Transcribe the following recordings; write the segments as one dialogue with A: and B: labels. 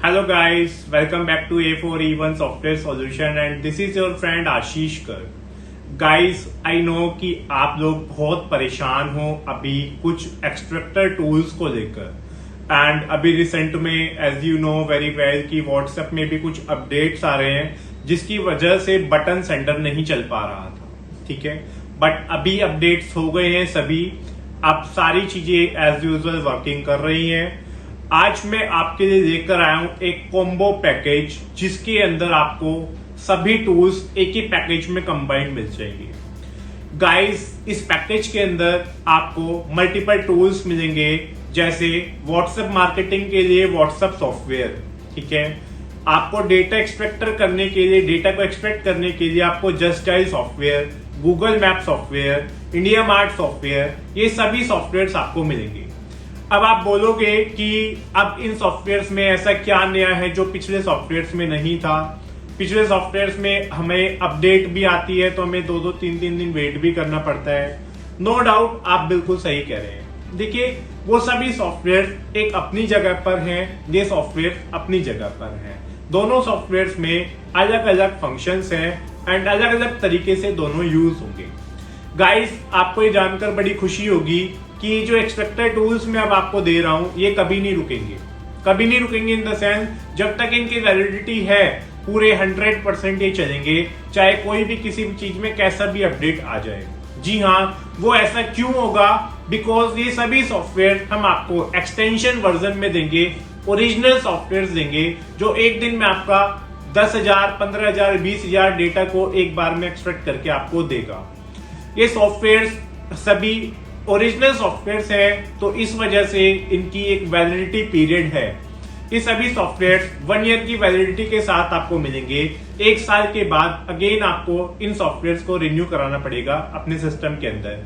A: Hello guys, welcome back to A4E1 Software Solution and this is your friend आशीष कर। Guys, I know कि आप लोग बहुत परेशान हो अभी कुछ एक्सट्रैक्टर टूल्स को लेकर एंड अभी रिसेंट में as you know very well कि व्हाट्सएप में भी कुछ अपडेट्स आ रहे हैं जिसकी वजह से बटन सेंडर नहीं चल पा रहा था, ठीक है। बट अभी अपडेट्स हो गए हैं सभी, अब सारी चीजें एज यूजुअल वर्किंग कर रही हैं। आज मैं आपके लिए लेकर आया हूं एक कॉम्बो पैकेज जिसके अंदर आपको सभी टूल्स एक ही पैकेज में कंबाइंड मिल जाएंगे। गाइस, इस पैकेज के अंदर आपको मल्टीपल टूल्स मिलेंगे, जैसे व्हाट्सएप मार्केटिंग के लिए व्हाट्सएप सॉफ्टवेयर, ठीक है। आपको डेटा एक्सट्रैक्टर करने के लिए, डेटा को एक्सट्रैक्ट करने के लिए आपको just dial software, Google map software, India mart software, ये सभी सॉफ्टवेयर आपको मिलेंगे। अब आप बोलोगे कि अब इन सॉफ्टवेयर्स में ऐसा क्या नया है जो पिछले सॉफ्टवेयर्स में नहीं था। पिछले सॉफ्टवेयर्स में हमें अपडेट भी आती है तो हमें 2-2 3-3 दिन वेट भी करना पड़ता है। नो डाउट, आप बिल्कुल सही कह रहे हैं। देखिए, वो सभी सॉफ्टवेयर एक अपनी जगह पर हैं, ये सॉफ्टवेयर अपनी जगह पर हैं। दोनों सॉफ्टवेयर्स में अलग अलग फंक्शंस हैं एंड अलग अलग तरीके से दोनों यूज होंगे। गाइस, आपको ये जानकर बड़ी खुशी होगी कि जो एक्सट्रैक्टर टूल्स मैं अब आपको दे रहा हूं ये कभी नहीं रुकेंगे इन द सेंस जब तक इनकी वैलिडिटी है पूरे 100% ये चलेंगे, चाहे कोई भी किसी भी चीज में कैसा भी अपडेट आ जाए। जी हाँ, वो ऐसा क्यों होगा? बिकॉज ये सभी सॉफ्टवेयर हम आपको एक्सटेंशन वर्जन में देंगे, ओरिजिनल सॉफ्टवेयर देंगे जो एक दिन में आपका 10,000, 15,000, 20,000 डेटा को एक बार में एक्सट्रैक्ट करके आपको देगा। ये सॉफ्टवेयर सभी ओरिजिनल सॉफ्टवेयर है तो इस वजह से इनकी एक वैलिडिटी पीरियड है। ये सभी सॉफ्टवेयर 1 ईयर की वैलिडिटी के साथ आपको मिलेंगे। 1 साल के बाद अगेन आपको इन सॉफ्टवेयर को रिन्यू कराना पड़ेगा अपने सिस्टम के अंदर।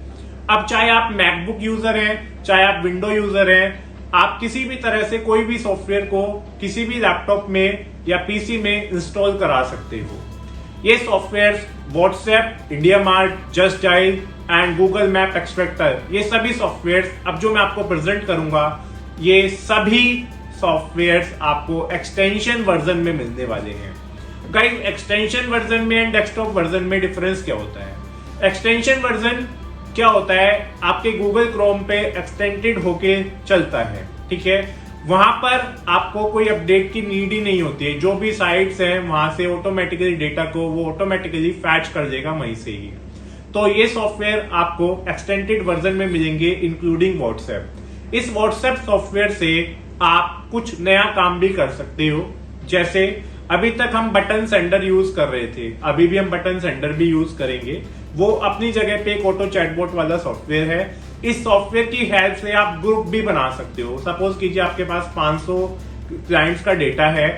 A: अब चाहे आप मैकबुक यूजर हैं, चाहे आप विंडो यूजर हैं, आप किसी भी तरह से कोई भी सॉफ्टवेयर को किसी भी लैपटॉप में या पीसी में इंस्टॉल करा सकते हो। ये software WhatsApp, India mart, just dial and Google map extractor, ये सभी सॉफ्टवेयर अब जो मैं आपको प्रेजेंट करूंगा, ये सभी सॉफ्टवेयर आपको एक्सटेंशन वर्जन में मिलने वाले हैं। गाइस, एक्सटेंशन वर्जन में एंड डेस्कटॉप वर्जन में डिफरेंस क्या होता है? एक्सटेंशन वर्जन क्या होता है? आपके गूगल क्रोम पे एक्सटेंडेड होके चलता है, ठीक है। वहां पर आपको कोई अपडेट की नीड ही नहीं होती है। जो भी साइट्स हैं वहां से ऑटोमेटिकली डेटा को वो ऑटोमेटिकली फैच कर देगा वहीं से ही। तो ये सॉफ्टवेयर आपको एक्सटेंडेड वर्जन में मिलेंगे इंक्लूडिंग व्हाट्सएप। इस व्हाट्सएप सॉफ्टवेयर से आप कुछ नया काम भी कर सकते हो। जैसे अभी तक हम बटन सेंडर यूज कर रहे थे, अभी भी हम बटन सेंडर भी यूज करेंगे। वो अपनी जगह पे एक ऑटो चैटबॉट वाला सॉफ्टवेयर है। इस सॉफ्टवेयर की हेल्प से आप ग्रुप भी बना सकते हो। सपोज कीजिए आपके पास 500 क्लाइंट्स का डेटा है,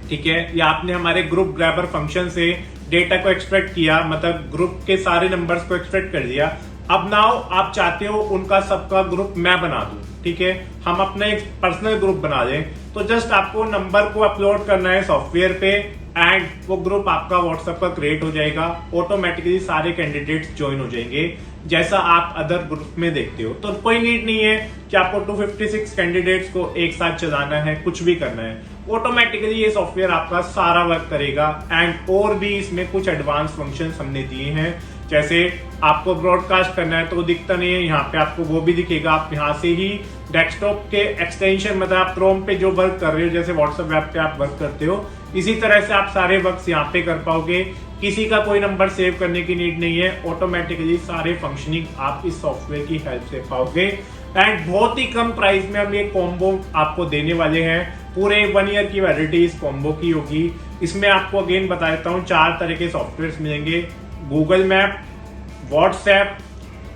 A: ठीक है, या आपने हमारे ग्रुप ग्रैबर फंक्शन से डेटा को एक्सट्रैक्ट किया, मतलब ग्रुप के सारे नंबर्स को एक्सट्रैक्ट कर दिया। अब नाउ आप चाहते हो उनका सबका ग्रुप मैं बना दूं, ठीक है, हम अपना एक पर्सनल ग्रुप बना लें। तो जस्ट आपको नंबर को अपलोड करना है सॉफ्टवेयर पे एंड वो ग्रुप आपका व्हाट्सएप पर क्रिएट हो जाएगा। ऑटोमेटिकली सारे कैंडिडेट्स ज्वाइन हो जाएंगे जैसा आप अदर ग्रुप में देखते हो। तो कोई नीड नहीं है कि आपको 256 कैंडिडेट्स को एक साथ चलाना है, कुछ भी करना है। ऑटोमेटिकली ये सॉफ्टवेयर आपका सारा वर्क करेगा एंड और भी इसमें कुछ एडवांस फंक्शन हमने दिए हैं। जैसे आपको ब्रॉडकास्ट करना है तो दिखता नहीं है, यहाँ पे आपको वो भी दिखेगा। आप यहाँ से ही डेस्कटॉप के एक्सटेंशन, मतलब आप क्रोम पे जो वर्क कर रहे हो, जैसे व्हाट्सएप वेब पे आप वर्क करते हो, इसी तरह से आप सारे वर्क यहाँ पे कर पाओगे। किसी का कोई नंबर सेव करने की नीड नहीं है। ऑटोमेटिकली सारे फंक्शनिंग आप इस सॉफ्टवेयर की हेल्प से पाओगे एंड बहुत ही कम प्राइस में हम ये कॉम्बो आपको देने वाले हैं। पूरे 1 ईयर की वैलिडिटी इस कॉम्बो की होगी। इसमें आपको अगेन बता देता हूँ 4 तरह के सॉफ्टवेयर मिलेंगे: गूगल मैप, व्हाट्सएप,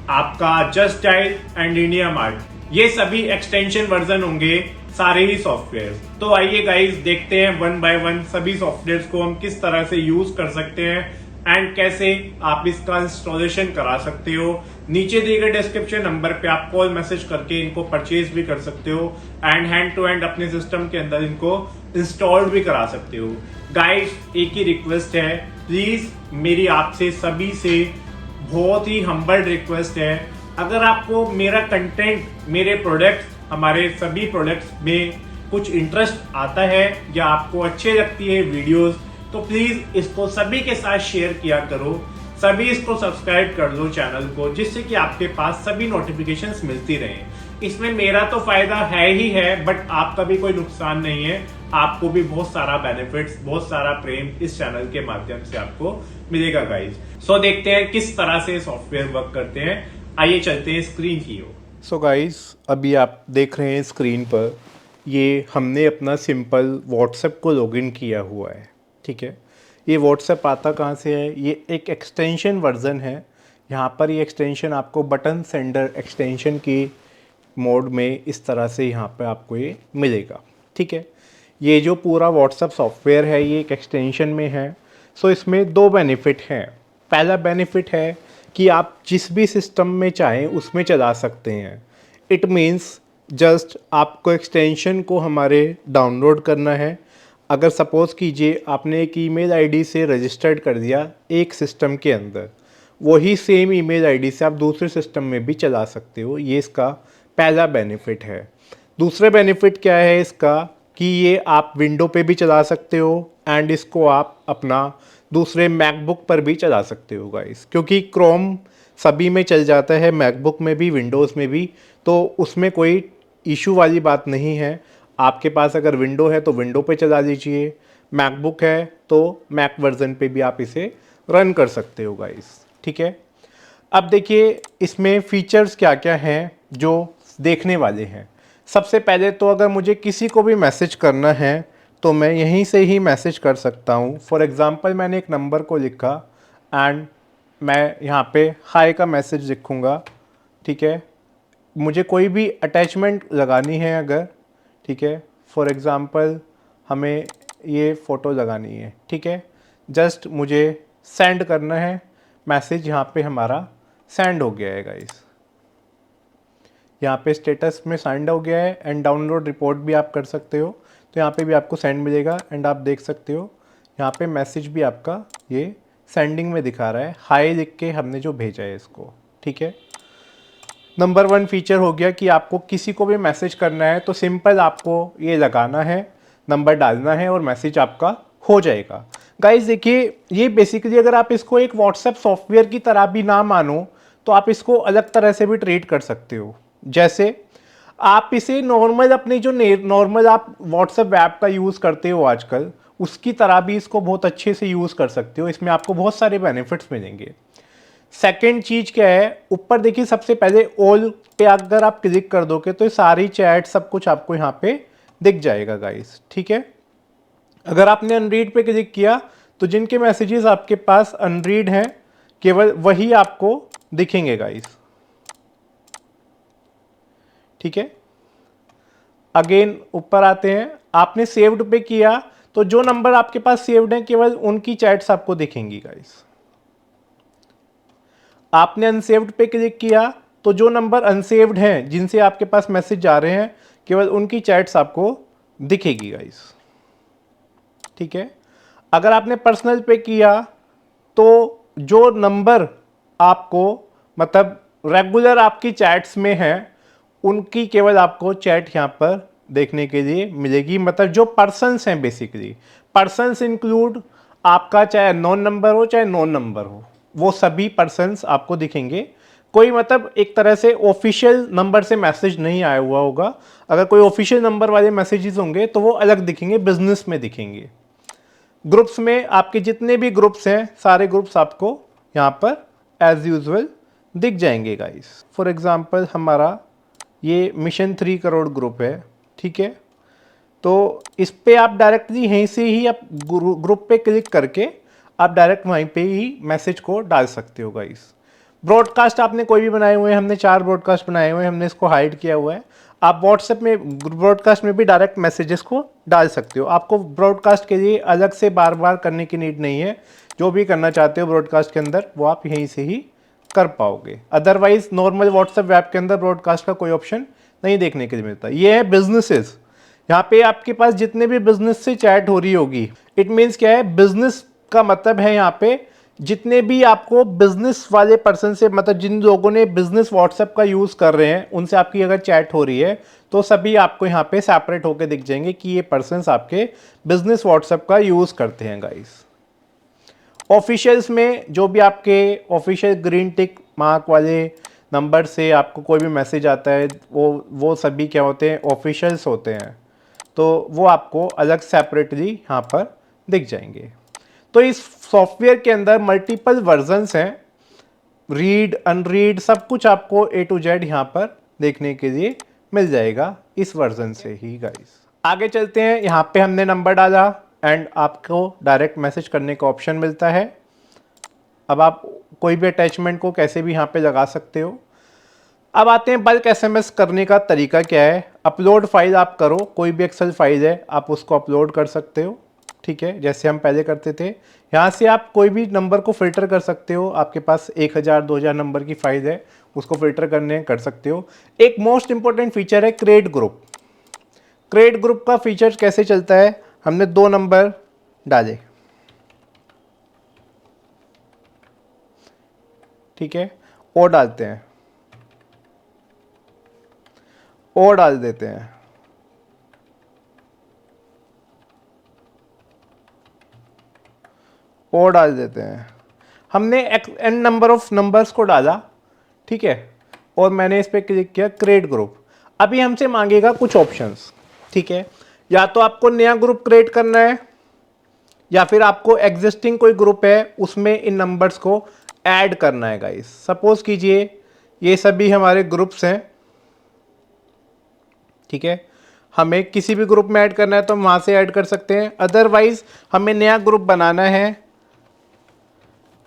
A: आपका just dial and India mart. ये सभी एक्सटेंशन वर्जन होंगे सारे ही सॉफ्टवेयर। तो आइए गाइस, देखते हैं 1 बाय 1 सभी सॉफ्टवेयर को हम किस तरह से यूज कर सकते हैं एंड कैसे आप इसका इंस्टॉलेशन करा सकते हो। नीचे दिए गए डिस्क्रिप्शन नंबर पे आप कॉल मैसेज करके इनको परचेज भी कर सकते हो एंड हैंड टू हैंड अपने सिस्टम के अंदर इनको इंस्टॉल भी करा सकते हो। गाइस, एक ही रिक्वेस्ट है, प्लीज मेरी आपसे सभी से बहुत ही हम्बल रिक्वेस्ट है, अगर आपको मेरा कंटेंट, मेरे प्रोडक्ट्स, हमारे सभी प्रोडक्ट्स में कुछ इंटरेस्ट आता है या आपको अच्छे लगती है वीडियोस, तो प्लीज इसको सभी के साथ शेयर किया करो, सभी इसको सब्सक्राइब कर दो चैनल को, जिससे कि आपके पास सभी नोटिफिकेशंस मिलती रहें। इसमें मेरा तो फायदा है ही है, बट आपका भी कोई नुकसान नहीं है, आपको भी बहुत सारा बेनिफिट्स, बहुत सारा प्रेम इस चैनल के माध्यम से आपको मिलेगा गाइज। सो देखते हैं किस तरह से सॉफ्टवेयर वर्क करते हैं। आइए चलते हैं स्क्रीन की ओर। सो गाइज, अभी आप देख रहे हैं स्क्रीन पर, ये हमने अपना सिंपल व्हाट्सएप को लॉगिन किया हुआ है। ठीक है, ये व्हाट्सएप आता कहाँ से है? ये एक एक्सटेंशन वर्जन है। यहाँ पर ये एक्सटेंशन आपको बटन सेंडर एक्सटेंशन की मोड में इस तरह से यहाँ पे आपको ये मिलेगा। ठीक है, ये जो पूरा व्हाट्सएप सॉफ्टवेयर है ये एक एक्सटेंशन में है। सो इसमें दो बेनिफिट हैं। पहला बेनिफिट है कि आप जिस भी सिस्टम में चाहें उसमें चला सकते हैं। इट मीन्स जस्ट आपको एक्सटेंशन को हमारे डाउनलोड करना है। अगर सपोज़ कीजिए आपने एक ईमेल आईडी से रजिस्टर्ड कर दिया एक सिस्टम के अंदर, वही सेम ईमेल आईडी से आप दूसरे सिस्टम में भी चला सकते हो। ये इसका पहला बेनिफिट है। दूसरा बेनिफिट क्या है इसका कि ये आप विंडो पे भी चला सकते हो एंड इसको आप अपना दूसरे मैकबुक पर भी चला सकते हो गाइस, क्योंकि क्रोम सभी में चल जाता है, मैकबुक में भी विंडोज़ में भी, तो उसमें कोई इशू वाली बात नहीं है। आपके पास अगर विंडो है तो विंडो पे चला लीजिए, मैकबुक है तो मैक वर्जन पे भी आप इसे रन कर सकते हो गाइस। ठीक है, अब देखिए इसमें फीचर्स क्या क्या हैं जो देखने वाले हैं। सबसे पहले तो अगर मुझे किसी को भी मैसेज करना है तो मैं यहीं से ही मैसेज कर सकता हूँ। फॉर एग्ज़ाम्पल मैंने एक नंबर को लिखा एंड मैं यहाँ पे हाय का मैसेज लिखूँगा। ठीक है, मुझे कोई भी अटैचमेंट लगानी है अगर, ठीक है, फॉर एग्ज़ाम्पल हमें ये फ़ोटो लगानी है। ठीक है, जस्ट मुझे सेंड करना है मैसेज, यहाँ पे हमारा सेंड हो गया है गाइस। यहाँ पे स्टेटस में सेंड हो गया है एंड डाउनलोड रिपोर्ट भी आप कर सकते हो, तो यहाँ पे भी आपको सेंड मिलेगा एंड आप देख सकते हो यहाँ पे मैसेज भी आपका ये सेंडिंग में दिखा रहा है, हाय लिख के हमने जो भेजा है इसको। ठीक है, नंबर 1 फीचर हो गया कि आपको किसी को भी मैसेज करना है तो सिंपल आपको ये लगाना है, नंबर डालना है और मैसेज आपका हो जाएगा। गाइस देखिए, ये बेसिकली अगर आप इसको एक व्हाट्सएप सॉफ्टवेयर की तरह भी ना मानो तो आप इसको अलग तरह से भी ट्रीट कर सकते हो। जैसे आप इसे नॉर्मल अपने जो नॉर्मल आप व्हाट्सएप ऐप का यूज़ करते हो आजकल, उसकी तरह भी इसको बहुत अच्छे से यूज़ कर सकते हो। इसमें आपको बहुत सारे बेनिफिट्स मिलेंगे। सेकंड चीज़ क्या है, ऊपर देखिए सबसे पहले ऑल पे अगर आप क्लिक कर दोगे तो ये सारी चैट सब कुछ आपको यहाँ पे दिख जाएगा गाइस। ठीक है, अगर आपने अनरीड पे क्लिक किया तो जिनके मैसेजेस आपके पास अनरीड हैं केवल वही आपको दिखेंगे गाइस। ठीक है, अगेन ऊपर आते हैं, आपने सेव्ड पे किया तो जो नंबर आपके पास सेव्ड हैं केवल उनकी चैट्स आपको दिखेंगी गाइस। आपने अनसेव्ड पे क्लिक किया तो जो नंबर अनसेव्ड हैं जिनसे आपके पास मैसेज आ रहे हैं केवल उनकी चैट्स आपको दिखेगी गाइस। ठीक है, अगर आपने पर्सनल पे किया तो जो नंबर आपको मतलब रेगुलर आपकी चैट्स में है उनकी केवल आपको चैट यहाँ पर देखने के लिए मिलेगी। मतलब जो पर्सन्स हैं, बेसिकली पर्सन्स इंक्लूड आपका चाहे नॉन नंबर हो चाहे नॉन नंबर हो, वो सभी पर्सन्स आपको दिखेंगे। कोई मतलब एक तरह से ऑफिशियल नंबर से मैसेज नहीं आया हुआ होगा। अगर कोई ऑफिशियल नंबर वाले मैसेजेस होंगे तो वो अलग दिखेंगे, बिजनेस में दिखेंगे। ग्रुप्स में आपके जितने भी ग्रुप्स हैं सारे ग्रुप्स आपको यहाँ पर एज यूजुअल दिख जाएंगे गाइस। फॉर एग्जांपल हमारा ये मिशन 3 करोड़ ग्रुप है। ठीक है, तो इस पे आप डायरेक्टली यहीं से ही आप ग्रुप पे क्लिक करके आप डायरेक्ट वहीं पे ही मैसेज को डाल सकते हो गाइस। ब्रॉडकास्ट आपने कोई भी बनाए हुए हैं, हमने 4 ब्रॉडकास्ट बनाए हुए हैं, हमने इसको हाइड किया हुआ है। आप व्हाट्सएप में ब्रॉडकास्ट में भी डायरेक्ट मैसेजेस को डाल सकते हो। आपको ब्रॉडकास्ट के लिए अलग से बार बार करने की नीड नहीं है। जो भी करना चाहते हो ब्रॉडकास्ट के अंदर वो आप यहीं से ही कर पाओगे। अदरवाइज नॉर्मल व्हाट्सएप ऐप के अंदर ब्रॉडकास्ट का कोई ऑप्शन नहीं देखने के लिए मिलता। ये है बिजनेसेस। यहाँ पे आपके पास जितने भी बिजनेस से चैट हो रही होगी, इट मीन्स क्या है, बिजनेस का मतलब है यहाँ पे
B: जितने भी आपको बिजनेस वाले पर्सन से, मतलब जिन लोगों ने बिजनेस व्हाट्सएप का यूज़ कर रहे हैं, उनसे आपकी अगर चैट हो रही है तो सभी आपको यहाँ पे सेपरेट होके दिख जाएंगे कि ये पर्सन्स आपके बिजनेस व्हाट्सएप का यूज़ करते हैं गाइस। ऑफिशियल्स में जो भी आपके ऑफिशियल ग्रीन टिक मार्क वाले नंबर से आपको कोई भी मैसेज आता है, वो सभी क्या होते हैं, ऑफिशियल्स होते हैं। तो वो आपको अलग सेपरेटली यहाँ पर दिख जाएंगे। तो इस सॉफ्टवेयर के अंदर मल्टीपल वर्जन्स हैं, रीड अनरीड सब कुछ आपको A to Z यहाँ पर देखने के लिए मिल जाएगा इस वर्जन से ही गाइस। आगे चलते हैं। यहाँ पे हमने नंबर डाला एंड आपको डायरेक्ट मैसेज करने का ऑप्शन मिलता है। अब आप कोई भी अटैचमेंट को कैसे भी यहाँ पे लगा सकते हो। अब आते हैं बल्क SMS करने का तरीका क्या है। अपलोड फाइल आप करो, कोई भी एक्सेल फाइल है आप उसको अपलोड कर सकते हो, ठीक है, जैसे हम पहले करते थे। यहाँ से आप कोई भी नंबर को फिल्टर कर सकते हो। आपके पास 1000 2000 नंबर की फाइल है, उसको फिल्टर करने कर सकते हो। एक मोस्ट इंपॉर्टेंट फीचर है क्रिएट ग्रुप। क्रिएट ग्रुप का फीचर कैसे चलता है, हमने 2 नंबर डाले, ठीक है, और डालते हैं, और डाल देते हैं, और डाल देते हैं। हमने n नंबर ऑफ नंबर्स को डाला, ठीक है, और मैंने इस पर क्लिक किया क्रिएट ग्रुप। अभी हमसे मांगेगा कुछ ऑप्शंस, ठीक है, या तो आपको नया ग्रुप क्रिएट करना है या फिर आपको एग्जिस्टिंग कोई ग्रुप है उसमें इन नंबर्स को ऐड करना है गाइस। सपोज कीजिए ये सभी हमारे ग्रुप्स हैं, ठीक है, हमें किसी भी ग्रुप में ऐड करना है तो हम वहां से ऐड कर सकते हैं। अदरवाइज हमें नया ग्रुप बनाना है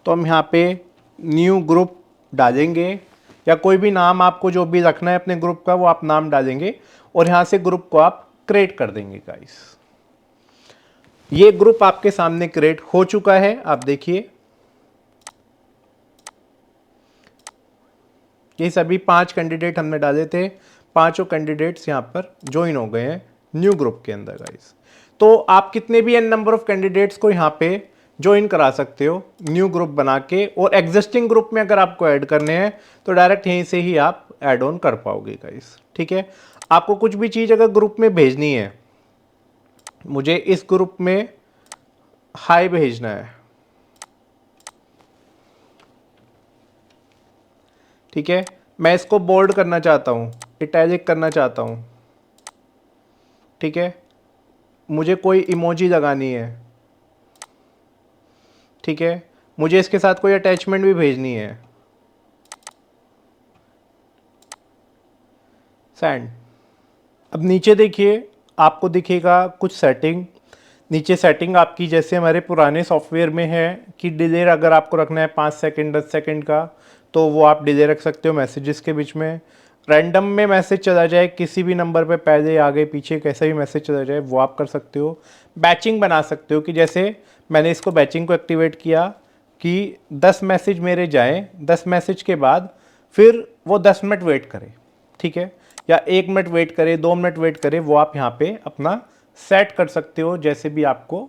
B: तो हम यहाँ पे न्यू ग्रुप डालेंगे, या कोई भी नाम आपको जो भी रखना है अपने ग्रुप का वो आप नाम डालेंगे और यहाँ से ग्रुप को आप क्रिएट कर देंगे गाइस। ये ग्रुप आपके सामने क्रिएट हो चुका है, आप देखिए ये सभी 5 कैंडिडेट हमने डाले थे, पांचों कैंडिडेट्स यहाँ पर ज्वाइन हो गए हैं न्यू ग्रुप के अंदर गाइस। तो आप कितने भी n नंबर ऑफ कैंडिडेट्स को यहाँ पे ज्वाइन करा सकते हो न्यू ग्रुप बना के, और एग्जिस्टिंग ग्रुप में अगर आपको ऐड करने हैं तो डायरेक्ट यहीं से ही आप ऐड ऑन कर पाओगे गाइस, ठीक है। आपको कुछ भी चीज़ अगर ग्रुप में भेजनी है, मुझे इस ग्रुप में हाई भेजना है, ठीक है, मैं इसको बोल्ड करना चाहता हूँ, इटैलिक करना चाहता हूँ, ठीक है, मुझे कोई इमोजी लगानी है, ठीक है, मुझे इसके साथ कोई अटैचमेंट भी भेजनी है, सेंड। अब नीचे देखिए आपको दिखेगा कुछ सेटिंग, नीचे सेटिंग आपकी जैसे हमारे पुराने सॉफ्टवेयर में है कि डिले अगर आपको रखना है 5 सेकंड 10 सेकंड का तो वो आप डिले रख सकते हो मैसेजेस के बीच में। रैंडम में मैसेज चला जाए किसी भी नंबर पे, पहले आगे पीछे कैसा भी मैसेज चला जाए वो आप कर सकते हो। बैचिंग बना सकते हो कि जैसे मैंने इसको बैचिंग को एक्टिवेट किया कि 10 मैसेज मेरे जाएँ, 10 मैसेज के बाद फिर वो 10 मिनट वेट करे, ठीक है, या 1 मिनट वेट करे, 2 मिनट वेट करे, वो आप यहाँ पे अपना सेट कर सकते हो जैसे भी आपको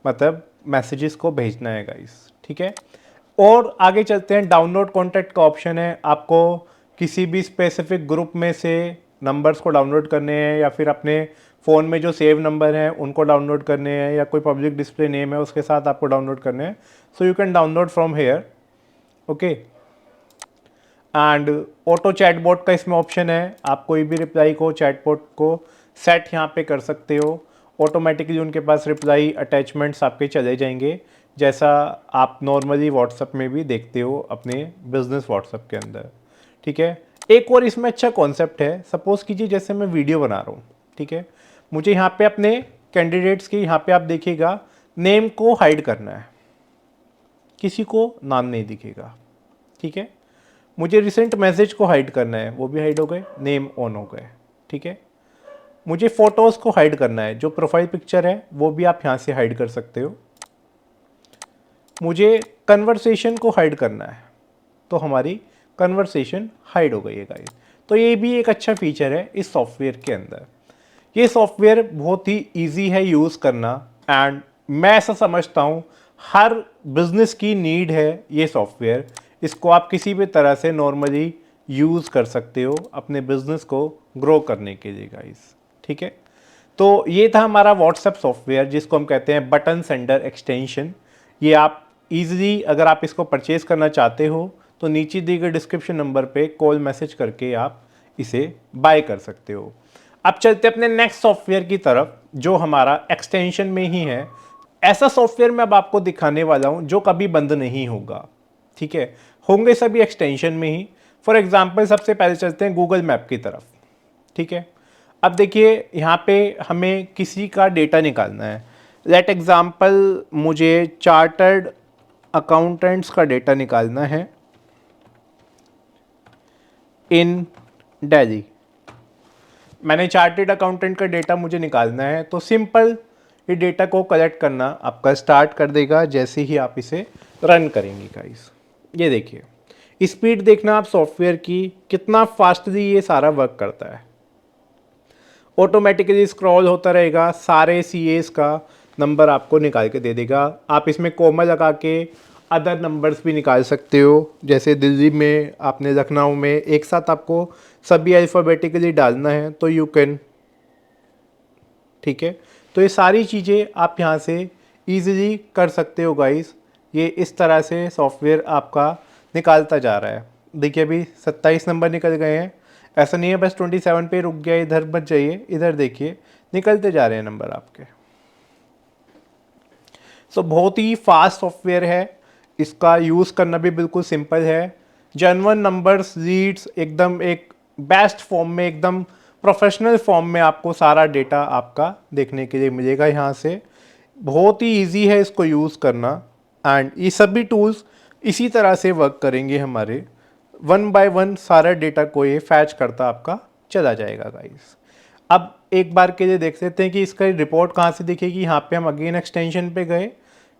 B: मतलब मैसेजेस को भेजना है गाइस, ठीक है। और आगे चलते हैं, डाउनलोड कॉन्टैक्ट का ऑप्शन है। आपको किसी भी स्पेसिफिक ग्रुप में से नंबर्स को डाउनलोड करने हैं या फिर अपने फ़ोन में जो सेव नंबर हैं उनको डाउनलोड करने हैं, या कोई पब्लिक डिस्प्ले नेम है उसके साथ आपको डाउनलोड करने हैं, so you can download from here, okay. And auto chatbot का इसमें ऑप्शन है, आप कोई भी रिप्लाई को चैटबॉट को सेट यहाँ पे कर सकते हो, ऑटोमेटिकली उनके पास रिप्लाई अटैचमेंट्स आपके चले जाएंगे जैसा आप नॉर्मली व्हाट्सएप में भी देखते हो अपने बिजनेस व्हाट्सएप के अंदर, ठीक है। एक और इसमें अच्छा कॉन्सेप्ट है, सपोज कीजिए जैसे मैं वीडियो बना रहा हूँ, ठीक है, मुझे यहाँ पे अपने कैंडिडेट्स की यहाँ पे आप देखिएगा नेम को हाइड करना है, किसी को नाम नहीं दिखेगा, ठीक है। मुझे रिसेंट मैसेज को हाइड करना है, वो भी हाइड हो गए, नेम ऑन हो गए, ठीक है। मुझे फ़ोटोज़ को हाइड करना है, जो प्रोफाइल पिक्चर है वो भी आप यहाँ से हाइड कर सकते हो। मुझे कन्वर्सेशन को हाइड करना है तो हमारी कन्वर्सेशन हाइड हो गई है गाइस। तो ये भी एक अच्छा फीचर है इस सॉफ्टवेयर के अंदर। ये सॉफ्टवेयर बहुत ही ईजी है यूज़ करना, एंड मैं ऐसा समझता हूँ हर बिजनेस की नीड है ये सॉफ्टवेयर। इसको आप किसी भी तरह से नॉर्मली यूज़ कर सकते हो अपने बिजनेस को ग्रो करने के लिए गाइस, ठीक है। तो ये था हमारा व्हाट्सएप सॉफ्टवेयर जिसको हम कहते हैं बटन सेंडर एक्सटेंशन। ये आप इजीली अगर आप इसको परचेज करना चाहते हो तो नीचे दिए गए डिस्क्रिप्शन नंबर पे कॉल मैसेज करके आप इसे बाय कर सकते हो। अब चलते अपने नेक्स्ट सॉफ्टवेयर की तरफ जो हमारा एक्सटेंशन में ही है। ऐसा सॉफ्टवेयर मैं अब आपको दिखाने वाला हूं जो कभी बंद नहीं होगा, ठीक है। होंगे सभी एक्सटेंशन में ही। फॉर एग्जाम्पल सबसे पहले चलते हैं गूगल मैप की तरफ, ठीक है। अब देखिए यहाँ पे हमें किसी का डेटा निकालना है। लेट एग्जाम्पल मुझे चार्टर्ड अकाउंटेंट्स का डेटा निकालना है इन दिल्ली। मैंने चार्टर्ड अकाउंटेंट का डेटा मुझे निकालना है तो सिंपल ये डेटा को कलेक्ट करना आपका स्टार्ट कर देगा जैसे ही आप इसे रन करेंगे गाइस। ये देखिए स्पीड देखना आप सॉफ्टवेयर की कितना फास्टली ये सारा वर्क करता है। ऑटोमेटिकली स्क्रॉल होता रहेगा, सारे सीएस का नंबर आपको निकाल के दे देगा। आप इसमें कोमा लगा के अदर नंबर्स भी निकाल सकते हो, जैसे दिल्ली में आपने लखनऊ में एक साथ आपको सभी अल्फ़ाबेटिकली डालना है तो यू कैन, ठीक है। तो ये सारी चीज़ें आप यहाँ से इजीली कर सकते हो गाइस। ये इस तरह से सॉफ्टवेयर आपका निकालता जा रहा है। देखिए अभी 27 नंबर निकल गए हैं। ऐसा नहीं है बस 27 पे रुक गया, इधर मत जाइए, इधर देखिए निकलते जा रहे हैं नंबर आपके। सो बहुत ही फास्ट सॉफ्टवेयर है, इसका यूज़ करना भी बिल्कुल सिंपल है। जेन्युइन नंबर्स रीड्स एकदम एक बेस्ट फॉर्म में, एकदम प्रोफेशनल फॉर्म में आपको सारा डेटा आपका देखने के लिए मिलेगा यहाँ से। बहुत ही इजी है इसको यूज़ करना एंड ये सभी टूल्स इसी तरह से वर्क करेंगे हमारे। वन बाय वन सारा डेटा को ये फैच करता आपका चला जाएगा गाइस। अब एक बार के लिए देख लेते हैं कि इसका रिपोर्ट कहाँ से दिखेगी। यहाँ पे हम अगेन एक्सटेंशन पे गए,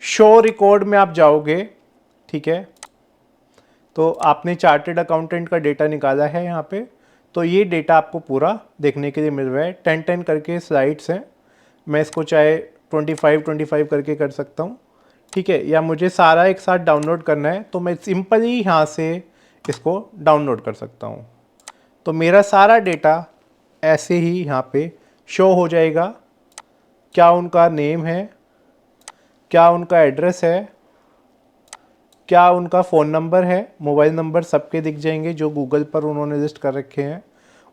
B: शो रिकॉर्ड में आप जाओगे, ठीक है। तो आपने चार्टर्ड अकाउंटेंट का डेटा निकाला है यहाँ पे, तो ये डेटा आपको पूरा देखने के लिए मिल रहा है। 10-10 करके स्लाइड्स हैं, मैं इसको चाहे 25-25 करके कर सकता हूँ, ठीक है। या मुझे सारा एक साथ डाउनलोड करना है तो मैं सिंपली यहाँ से इसको डाउनलोड कर सकता हूँ। तो मेरा सारा डेटा ऐसे ही यहाँ पे शो हो जाएगा। क्या उनका नेम है, क्या उनका एड्रेस है, क्या उनका फ़ोन नंबर है, मोबाइल नंबर सबके दिख जाएंगे जो गूगल पर उन्होंने लिस्ट कर रखे हैं।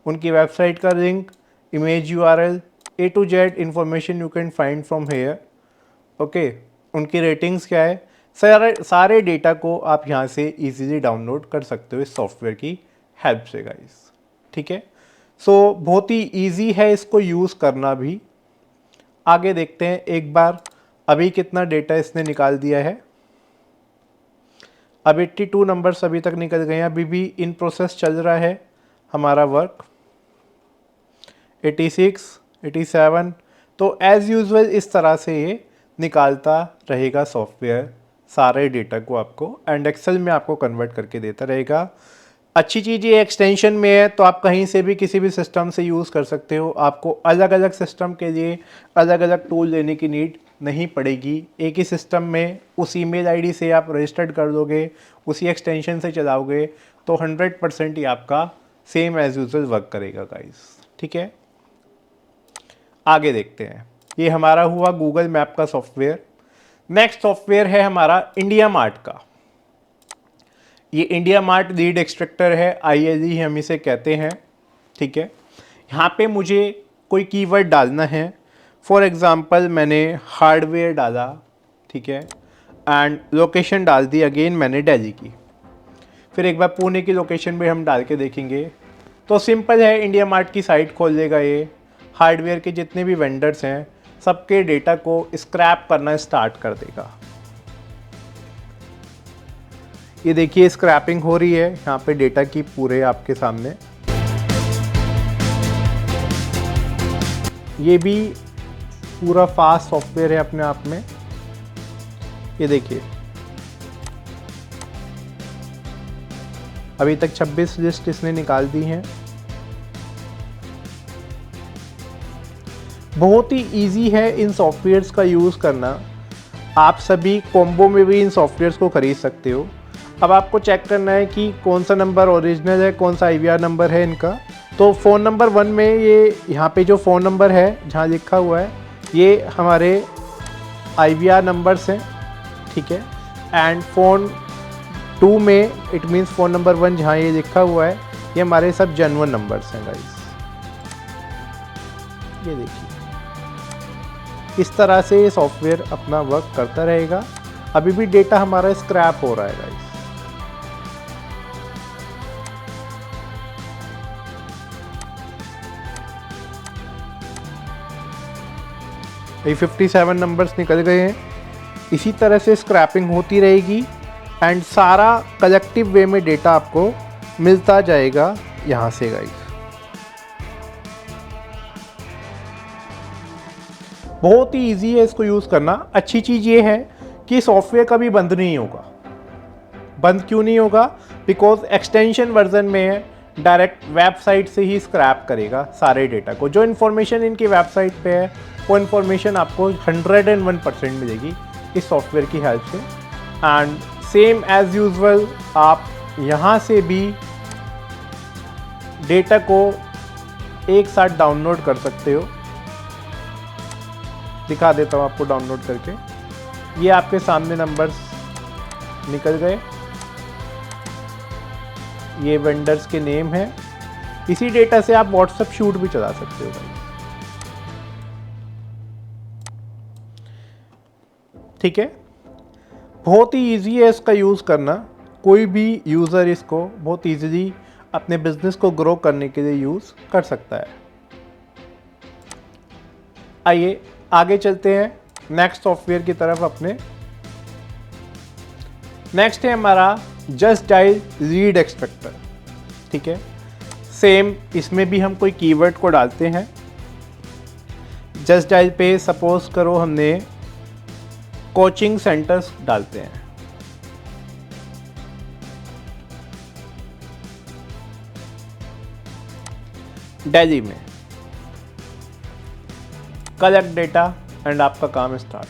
B: उनकी वेबसाइट का link, image URL, A to Z information you can find from here, okay. उनकी रेटिंग्स क्या है, सारे डेटा को आप यहाँ से इजीली डाउनलोड कर सकते हो इस सॉफ्टवेयर की हेल्प से गाइस, ठीक है। सो बहुत ही ईजी है इसको यूज़ करना भी। आगे देखते हैं एक बार अभी कितना डेटा इसने निकाल दिया है। अब 82 नंबर्स अभी तक निकल गए हैं, अभी भी इन प्रोसेस चल रहा है हमारा वर्क। 86, 87, तो एज़ यूजुअल इस तरह से ये निकालता रहेगा सॉफ्टवेयर सारे डेटा को आपको, एंड एक्सेल में आपको कन्वर्ट करके देता रहेगा। अच्छी चीज़ ये एक्सटेंशन में है तो आप कहीं से भी किसी भी सिस्टम से यूज़ कर सकते हो। आपको अलग अलग सिस्टम के लिए अलग अलग टूल लेने की नीड नहीं पड़ेगी। एक ही सिस्टम में उस ईमेल आईडी से आप रजिस्टर्ड कर दोगे, उसी एक्सटेंशन से चलाओगे तो 100% ही आपका सेम एज यूजुअल वर्क करेगा गाइस, ठीक है। आगे देखते हैं, ये हमारा हुआ गूगल मैप का सॉफ्टवेयर। नेक्स्ट सॉफ्टवेयर है हमारा इंडिया मार्ट का। ये इंडिया मार्ट लीड एक्सट्रैक्टर है, ILE हम इसे कहते हैं, ठीक है। यहाँ पे मुझे कोई कीवर्ड डालना है। फॉर एग्ज़ाम्पल मैंने हार्डवेयर डाला, ठीक है, एंड लोकेशन डाल दी अगेन मैंने दिल्ली की। फिर एक बार पुणे की लोकेशन भी हम डाल के देखेंगे तो सिंपल है, इंडिया मार्ट की साइट खोल लेगा ये। हार्डवेयर के जितने भी वेंडर्स हैं सबके डेटा को स्क्रैप करना स्टार्ट कर देगा। ये देखिए स्क्रैपिंग हो रही है यहाँ पे डेटा की पूरे आपके सामने। ये भी पूरा फास्ट सॉफ्टवेयर है अपने आप में। ये देखिए अभी तक 26 लिस्ट इसने निकाल दी हैं। बहुत ही इजी है इन सॉफ्टवेयर्स का यूज़ करना। आप सभी कॉम्बो में भी इन सॉफ्टवेयर्स को ख़रीद सकते हो। अब आपको चेक करना है कि कौन सा नंबर ओरिजिनल है, कौन सा IVR नंबर है इनका। तो फ़ोन नंबर 1 में ये यहाँ पे जो फ़ोन नंबर है जहाँ लिखा हुआ है ये हमारे IVR नंबर्स हैं, ठीक है। एंड फ़ोन 2 में इट मीन्स फ़ोन नंबर 1 जहाँ ये लिखा हुआ है ये हमारे सब जेन्युइन नंबर्स हैं गाइस। ये देखिए इस तरह से ये सॉफ्टवेयर अपना वर्क करता रहेगा। अभी भी डेटा हमारा स्क्रैप हो रहा है गाइस। ये 57 नंबर्स निकल गए हैं। इसी तरह से स्क्रैपिंग होती रहेगी एंड सारा कलेक्टिव वे में डेटा आपको मिलता जाएगा यहाँ से गाइस। बहुत ही इजी है इसको यूज़ करना। अच्छी चीज़ ये है कि सॉफ्टवेयर कभी बंद नहीं होगा। बंद क्यों नहीं होगा? बिकॉज एक्सटेंशन वर्जन में है, डायरेक्ट वेबसाइट से ही स्क्रैप करेगा सारे डेटा को। जो इन्फॉर्मेशन इनकी वेबसाइट पे है वो इन्फॉर्मेशन आपको 101% मिलेगी इस सॉफ्टवेयर की हेल्प से। एंड सेम एज यूजुअल आप यहाँ से भी डेटा को एक साथ डाउनलोड कर सकते हो। दिखा देता हूँ आपको डाउनलोड करके। ये आपके सामने नंबर्स निकल गए, ये वेंडर्स के नेम है। इसी डेटा से आप व्हाट्सएप शूट भी चला सकते हो भाई, ठीक है। बहुत ही इजी है इसका यूज़ करना। कोई भी यूज़र इसको बहुत इजीली अपने बिजनेस को ग्रो करने के लिए यूज़ कर सकता है। आइए आगे चलते हैं नेक्स्ट सॉफ्टवेयर की तरफ अपने। नेक्स्ट है हमारा जस्ट डायल लीड एक्सट्रैक्टर, ठीक है। सेम इसमें भी हम कोई कीवर्ड को डालते हैं। जस्ट डायल पे सपोज करो हमने कोचिंग सेंटर्स डालते हैं। दिल्ली में कलेक्ट डेटा एंड आपका काम स्टार्ट।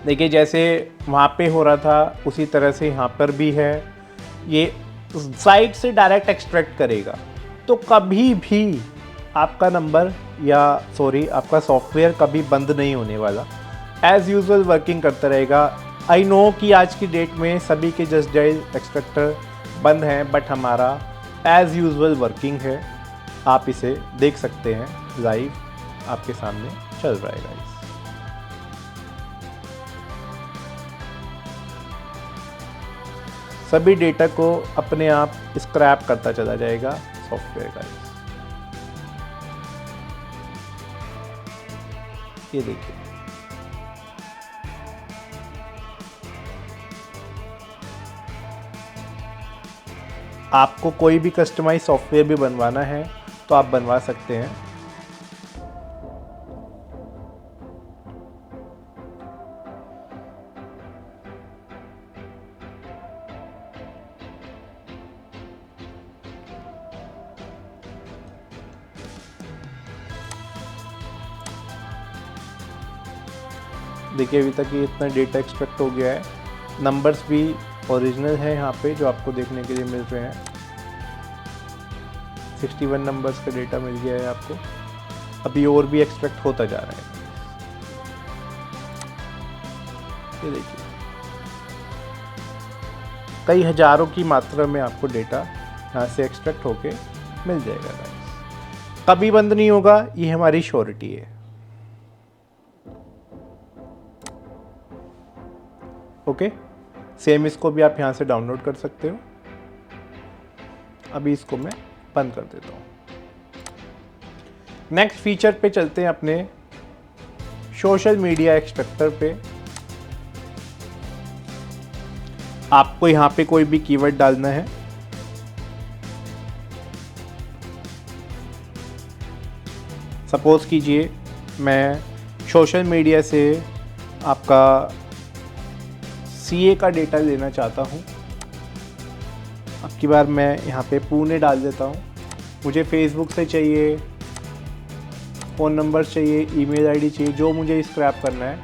B: देखिए जैसे वहाँ पे हो रहा था उसी तरह से यहाँ पर भी है। ये साइट से डायरेक्ट एक्सट्रैक्ट करेगा, तो कभी भी आपका नंबर या आपका सॉफ्टवेयर कभी बंद नहीं होने वाला। एज़ यूजुअल वर्किंग करता रहेगा। आई नो कि आज की डेट में सभी के जस्ट डायल एक्सट्रैक्टर बंद हैं, बट हमारा एज़ यूजुअल वर्किंग है। आप इसे देख सकते हैं, लाइव आपके सामने चल रहा है गाइस। सभी डेटा को अपने आप स्क्रैप करता चला जाएगा सॉफ्टवेयर गाइस। ये देखिए आपको कोई भी कस्टमाइज सॉफ्टवेयर भी बनवाना है तो आप बनवा सकते हैं। देखिए अभी तक ये इतना डेटा एक्सट्रैक्ट हो गया है। नंबर्स भी ओरिजिनल है यहाँ पे जो आपको देखने के लिए मिल रहे हैं। 61 नंबर्स का डेटा मिल गया है आपको। अभी और भी एक्सट्रैक्ट होता जा रहा है। ये देखिए कई हजारों की मात्रा में आपको डेटा यहाँ से एक्सट्रैक्ट होके मिल जाएगा गाइस। कभी बंद नहीं होगा, ये हमारी श्योरिटी है। ओके, सेम इसको भी आप यहाँ से डाउनलोड कर सकते हो। अभी इसको मैं बंद कर देता हूँ। नेक्स्ट फीचर पे चलते हैं अपने सोशल मीडिया एक्सट्रैक्टर पे। आपको यहाँ पे कोई भी कीवर्ड डालना है। सपोज कीजिए मैं सोशल मीडिया से आपका CA का डेटा लेना चाहता हूँ। अब की बार मैं यहाँ पे पुणे डाल देता हूँ। मुझे फेसबुक से चाहिए, फ़ोन नंबर चाहिए, ईमेल आईडी चाहिए, जो मुझे स्क्रैप करना है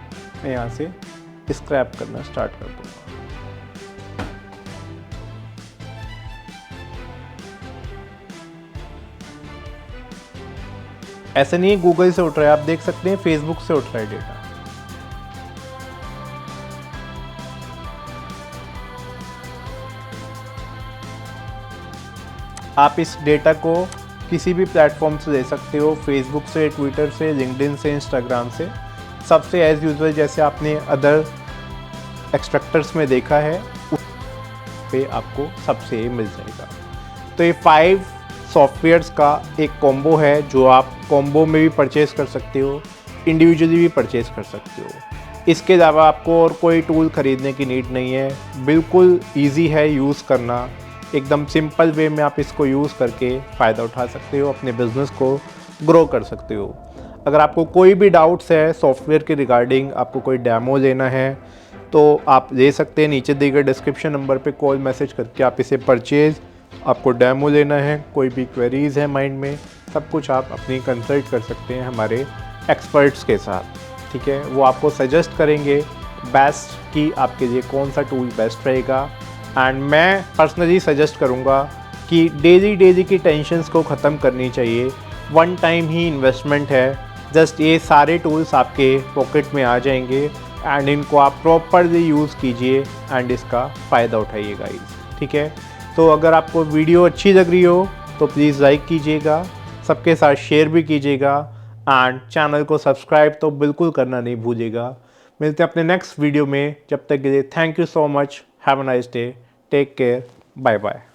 B: मैं यहाँ से स्क्रैप करना स्टार्ट कर दूँगा। ऐसा नहीं है गूगल से उठ रहा है, आप देख सकते हैं फेसबुक से उठ रहा है डेटा। आप इस डेटा को किसी भी प्लेटफॉर्म से ले सकते हो, फेसबुक से, ट्विटर से, लिंक्डइन से, इंस्टाग्राम से, सबसे एज यूजुअल जैसे आपने अदर एक्सट्रैक्टर्स में देखा है उस पे आपको सबसे मिल जाएगा। तो ये 5 सॉफ्टवेयर्स का एक कॉम्बो है जो आप कॉम्बो में भी परचेज़ कर सकते हो, इंडिविजुअली भी परचेज़ कर सकते हो। इसके अलावा आपको और कोई टूल ख़रीदने की नीड नहीं है, बिल्कुल ईजी है यूज़ करना, एकदम सिंपल वे में आप इसको यूज़ करके फ़ायदा उठा सकते हो, अपने बिज़नेस को ग्रो कर सकते हो। अगर आपको कोई भी डाउट्स है सॉफ्टवेयर के रिगार्डिंग, आपको कोई डेमो लेना है तो आप ले सकते हैं, नीचे दिए गए डिस्क्रिप्शन नंबर पे कॉल मैसेज करके आप इसे परचेज़, आपको डेमो लेना है, कोई भी क्वेरीज़ है माइंड में, सब कुछ आप अपनी कंसल्ट कर सकते हैं हमारे एक्सपर्ट्स के साथ, ठीक है। वो आपको सजेस्ट करेंगे बेस्ट कि आपके लिए कौन सा टूल बेस्ट रहेगा। एंड मैं पर्सनली सजेस्ट करूँगा कि डेली की टेंशन्स को ख़त्म करनी चाहिए, वन टाइम ही इन्वेस्टमेंट है, जस्ट ये सारे टूल्स आपके पॉकेट में आ जाएंगे एंड इनको आप प्रॉपरली यूज़ कीजिए एंड इसका फ़ायदा उठाइए गाइस, ठीक है। तो अगर आपको वीडियो अच्छी लग रही हो तो प्लीज़ लाइक कीजिएगा, सबके साथ शेयर भी कीजिएगा एंड चैनल को सब्सक्राइब तो बिल्कुल करना नहीं भूलिएगा। मिलते हैं अपने नेक्स्ट वीडियो में, जब तक के लिए thank you so much, have a nice day, take care, bye bye.